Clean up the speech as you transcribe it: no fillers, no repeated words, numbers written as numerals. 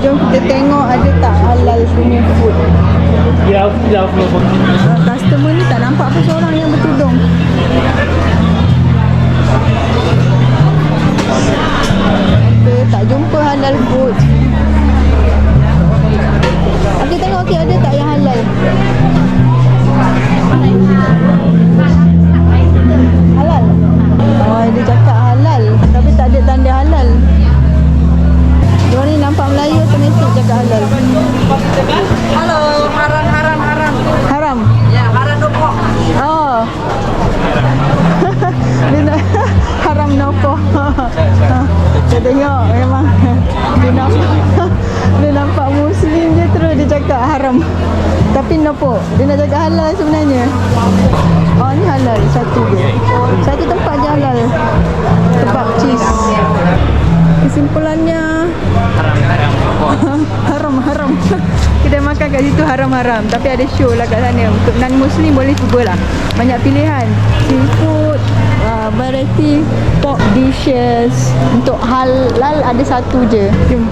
jom kita tengok ada tak halal punya food. Customer ni tak nampak pun seorang yang bertudung. Okay, tak jumpa halal food. Okay, tengok okay, ada tak yang halal? Halal? Oh, dia cakap halal tapi tak ada tanda halal. Diorang ni nampak Melayu otomatik cakap halal. Halo, haram. Haram? Ya, haram nopo. Oh. Dia nak haram nopo. Kita tengok memang dia nampak Muslim je terus dia cakap haram. Tapi nopo. Dia nak cakap halal sebenarnya. Oh, ni halal satu je. Satu tempat je halal. Tempat cheese. Kesimpulannya haram. Kedai makan kat situ haram-haram. Tapi ada show lah kat sana. Untuk non-Muslim boleh cuba lah. Banyak pilihan. Seafood, variety pork dishes. Untuk halal ada satu je. Jom.